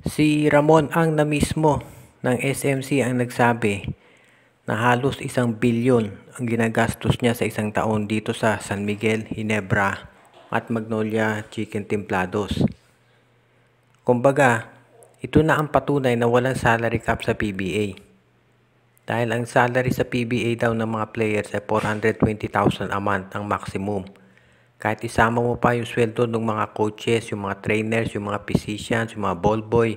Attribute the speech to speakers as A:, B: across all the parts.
A: Si Ramon Ang na mismo ng SMC ang nagsabi na halos 1 bilyon ang ginagastos niya sa isang taon dito sa San Miguel, Ginebra at Magnolia Chicken Templados. Kumbaga, ito na ang patunay na walang salary cap sa PBA. Dahil ang salary sa PBA daw ng mga players ay 420,000 a month ang maximum. Kahit isama mo pa yung sweldo ng mga coaches, yung mga trainers, yung mga physicians, yung mga ball boy,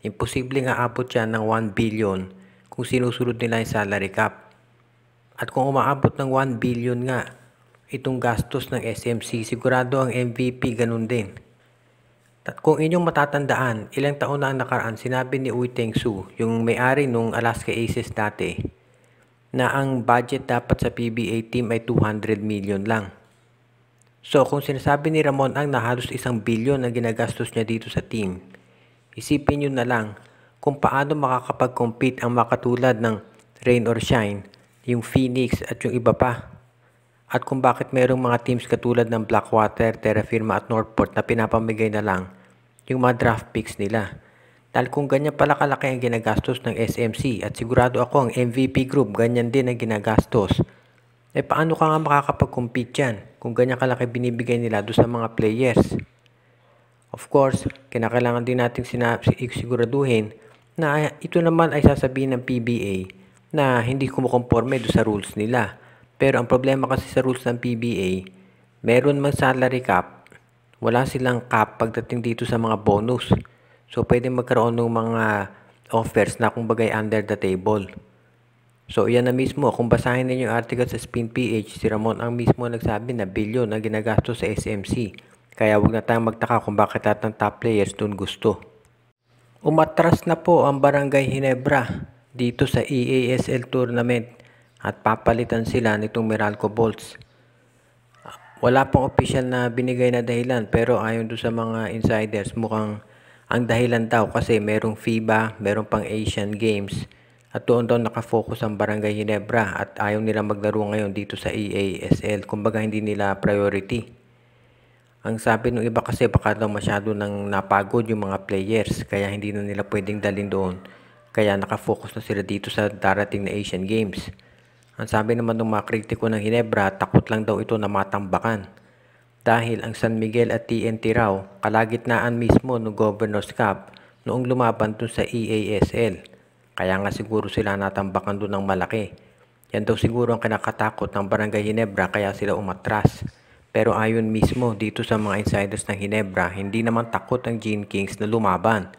A: imposible nga abot yan ng 1 billion kung sinusunod nila yung salary cap. At kung umaabot ng 1 billion nga itong gastos ng SMC, sigurado ang MVP ganun din. At kung inyong matatandaan, ilang taon na ang nakaraan, sinabi ni Uy Teng Su, yung may-ari nung Alaska Aces dati, na ang budget dapat sa PBA team ay 200 million lang. So kung sinasabi ni Ramon Ang na halos 1 bilyon ang ginagastos niya dito sa team, isipin nyo na lang kung paano makakapag-compete ang makatulad ng Rain or Shine, yung Phoenix at yung iba pa. At kung bakit mayroong mga teams katulad ng Blackwater, Terra Firma at Northport na pinapamigay na lang yung mga draft picks nila. Dahil kung ganyan pala kalaki ang ginagastos ng SMC at sigurado ako ang MVP group ganyan din ang ginagastos, paano ka nga makakapag-compete yan kung ganyan kalaki binibigay nila doon sa mga players? Of course, kinakailangan din natin siguraduhin na ito naman ay sasabihin ng PBA na hindi kumukonforme doon sa rules nila. Pero ang problema kasi sa rules ng PBA, meron mang salary cap, wala silang cap pagdating dito sa mga bonus. So, pwede magkaroon ng mga offers na kumbagay under the table. So, yan na mismo. Kung basahin ninyo yung article sa Spin PH, si Ramon Ang mismo nagsabi na bilyon ang ginagastos sa SMC. Kaya wag na tayong magtaka kung bakit lahat ng top players doon gusto. Umatras na po ang Barangay Ginebra dito sa EASL tournament at papalitan sila nitong Meralco Bolts. Wala pong official na binigay na dahilan pero ayon doon sa mga insiders mukhang ang dahilan daw kasi merong FIBA, merong pang Asian Games at doon daw nakafocus ang Barangay Ginebra at ayaw nila maglaro ngayon dito sa EASL. Kumbaga hindi nila priority. Ang sabi ng iba kasi baka daw masyado nang napagod yung mga players kaya hindi na nila pwedeng dalhin doon. Kaya nakafocus na sila dito sa darating na Asian Games. Ang sabi naman ng mga kritiko ng Ginebra, takot lang daw ito na matambakan. Dahil ang San Miguel at TNT raw, kalagitnaan mismo ng Governor's Cup noong lumaban dun sa EASL. Kaya nga siguro sila natambakan dun ng malaki. Yan daw siguro ang kinakatakot ng Barangay Ginebra kaya sila umatras. Pero ayon mismo dito sa mga insiders ng Ginebra, hindi naman takot ang Gene Kings na lumaban.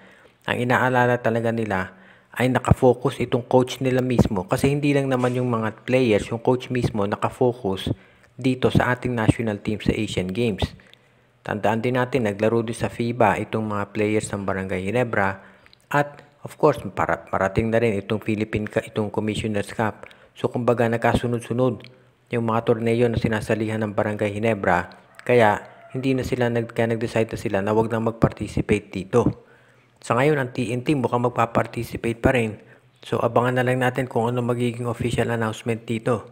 A: Ang inaalala talaga nila ay nakafocus itong coach nila mismo kasi hindi lang naman yung mga players, yung coach mismo nakafocus dito sa ating national team sa Asian Games. Tandaan din natin, naglaro din sa FIBA itong mga players ng Barangay Ginebra at of course, parating na rin itong itong Commissioner's Cup. So kumbaga nagkasunod-sunod yung mga torneo na sinasalihan ng Barangay Ginebra kaya hindi na sila nag-decide na sila na wag na mag-participate dito. Sa ngayon, ang TNT mukhang magpa-participate pa rin. So, abangan na lang natin kung ano magiging official announcement dito.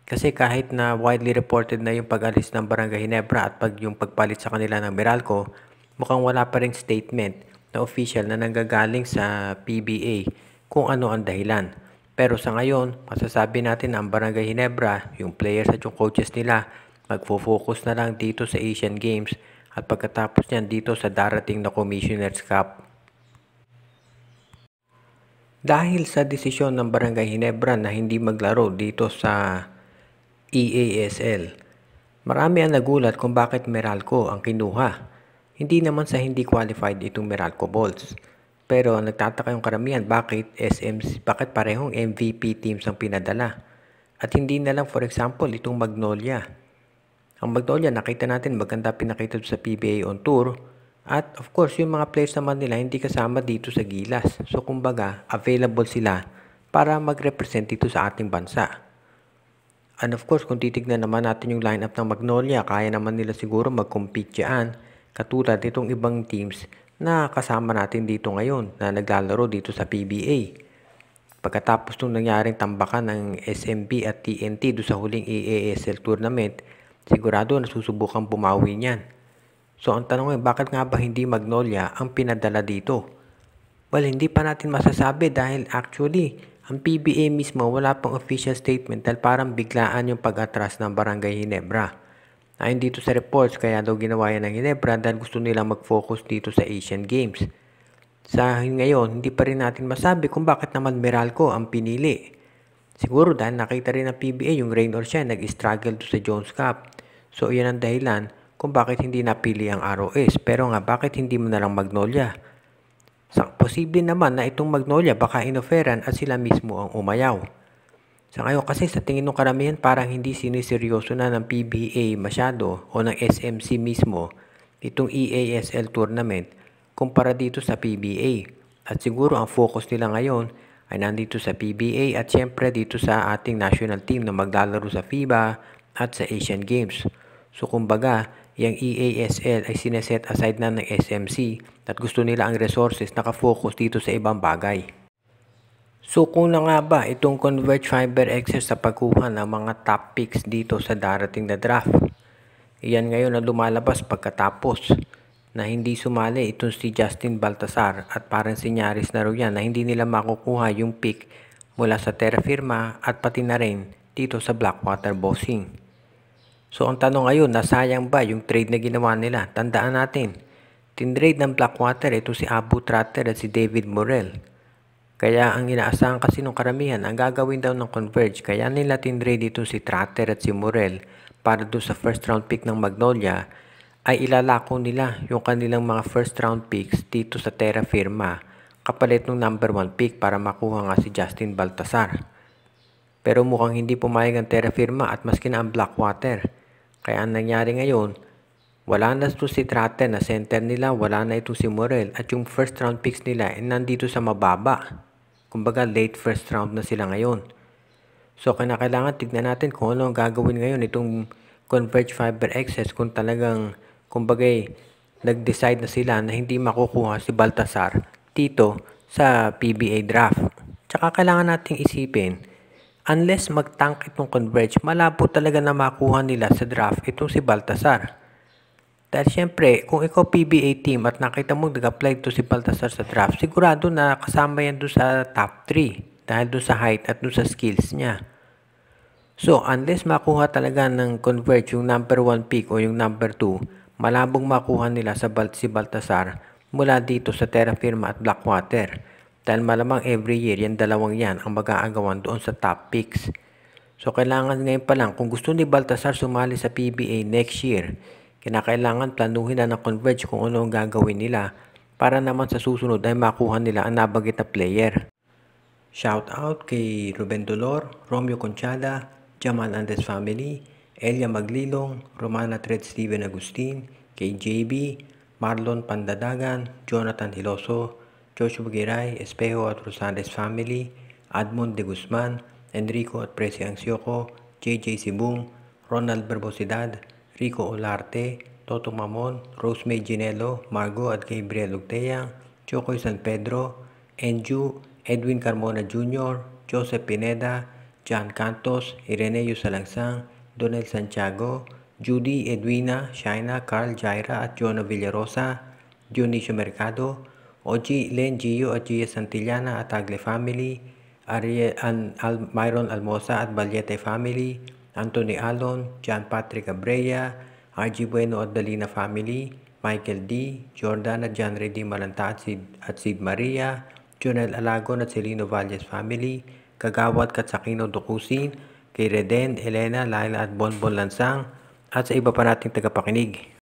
A: Kasi kahit na widely reported na yung pag-alis ng Barangay Ginebra at yung pagpalit sa kanila ng Meralco, mukhang wala pa rin statement na official na nanggagaling sa PBA kung ano ang dahilan. Pero sa ngayon, masasabi natin na ang Barangay Ginebra, yung players at yung coaches nila, magfo-focus na lang dito sa Asian Games at pagkatapos niyan dito sa darating na Commissioner's Cup. Dahil sa desisyon ng Barangay Ginebra na hindi maglaro dito sa EASL, marami ang nagulat kung bakit Meralco ang kinuha. Hindi naman sa hindi qualified itong Meralco Bolts. Pero nagtataka yung karamihan bakit bakit parehong MVP teams ang pinadala. At hindi na lang for example itong Magnolia. Ang Magnolia nakita natin maganda pinakita sa PBA on tour. At of course, yung mga players naman nila hindi kasama dito sa Gilas. So kumbaga, available sila para mag-represent dito sa ating bansa. And of course, kung titignan naman natin yung lineup ng Magnolia, kaya naman nila siguro mag-compete dyan. Katulad itong ibang teams na kasama natin dito ngayon na naglalaro dito sa PBA. Pagkatapos nung nangyaring tambakan ng SMB at TNT do sa huling EASL tournament, sigurado na susubukang bumawi niyan. So ang tanong ay bakit nga ba hindi Magnolia ang pinadala dito? Well, hindi pa natin masasabi dahil actually, ang PBA mismo wala pang official statement dahil parang biglaan yung pag-atras ng Barangay Ginebra. Ayon dito sa reports, kaya daw ginawa yan ng Ginebra dahil gusto nilang mag-focus dito sa Asian Games. Sa ngayon, hindi pa rin natin masabi kung bakit naman Meralco ang pinili. Siguro dahil nakita rin ng PBA yung rain or shine, nag-struggle to sa Jones Cup. So, yan ang dahilan kung bakit hindi napili ang ROS. Pero nga, bakit hindi mo nalang Magnolia? Posible naman na itong Magnolia baka inoferan at sila mismo ang umayaw. Sa ngayon kasi sa tingin ng karamihan parang hindi siniseryoso na ng PBA masyado o ng SMC mismo itong EASL tournament kumpara dito sa PBA. At siguro ang focus nila ngayon ay nandito sa PBA at syempre dito sa ating national team na maglalaro sa FIBA at sa Asian Games. So kumbaga, yung EASL ay sineset aside na ng SMC at gusto nila ang resources nakafocus dito sa ibang bagay. So kung na nga ba itong Converge Fiber Excess sa pagkuha ng mga top picks dito sa darating na draft? Iyan ngayon na lumalabas pagkatapos na hindi sumali itong si Justin Baltasar at parang sinyaris na rin yan na hindi nila makukuha yung pick mula sa Terra Firma at pati na rin dito sa Blackwater Bossing. So ang tanong ngayon, nasayang ba yung trade na ginawa nila? Tandaan natin, tinrade ng Blackwater ito si Abu Tratter at si David Morel. Kaya ang inaasahan kasi ng karamihan, ang gagawin daw ng Converge, kaya nila tinrade ito si Tratter at si Morel para doon sa first round pick ng Magnolia, ay ilalako nila yung kanilang mga first round picks dito sa Terra Firma kapalit ng number 1 pick para makuha nga si Justin Baltasar. Pero mukhang hindi pumayag ang Terra Firma at maski na ang Blackwater. Kaya ang nangyari ngayon, wala na ito si Tratter na center nila, wala na ito si Morel at yung first round picks nila ay nandito sa mababa. Kumbaga late first round na sila ngayon. So kailangan tignan natin kung ano ang gagawin ngayon itong Converge Fiber Excess kung talagang kumbagay nag-decide na sila na hindi makukuha si Baltasar dito sa PBA draft. Tsaka kailangan nating isipin, unless mag-tank itong Converge, malabo talaga na makuha nila sa draft itong si Baltasar. Dahil syempre, kung ikaw PBA team at nakita mo nag-apply to si Baltasar sa draft, sigurado na kasama yan doon sa top 3 dahil doon sa height at doon sa skills niya. So, unless makuha talaga ng Converge yung number 1 pick o yung number 2, malabong makuha nila sa si Baltasar mula dito sa Terra Firma at Blackwater. Dahil malamang every year, yan dalawang yan ang mag-aagawan doon sa top picks. So, kailangan ngayon pa lang, kung gusto ni Baltasar sumali sa PBA next year, kinakailangan planuhin na ng Converge kung ano ang gagawin nila para naman sa susunod ay makuha nila ang nabanggit na player. Shout out kay Ruben Dolor, Romeo Conchada, Jamal Andes Family, Elia Maglilong, Romana Tred Steven Agustin, kay JB, Marlon Pandadagan, Jonathan Hiloso, Joshua Giray, Espejo at Rosales Family, Admond De Guzman, Enrico at Presi Ansioco, JJ Sibung, Ronald Berbosidad, Rico Olarte, Toto Mamon, Rosemary Ginelo, Margo at Gabriel Ugteyang, Chocoy San Pedro, Enju, Edwin Carmona Jr., Joseph Pineda, John Cantos, Ireneo Salangsang, Donel Santiago, Judy Edwina, Shaina, Carl Jaira at Jonah Villarosa, Dionisio Mercado, Oji, Len Gio at Gia Santillana at Tagle Family, Myron Almosa at Valiete Family, Anthony Alon, John Patrick Abrea, RG Bueno at Dalina Family, Michael D, Jordan at John Reddy Malanta at Sid Maria, Jonel Alagon at Celino Valles Family, Kagawad Katsakino Dukusin, kay Reden, Elena, Laila at Bonbon Lansang, at sa iba pa nating tagapakinig.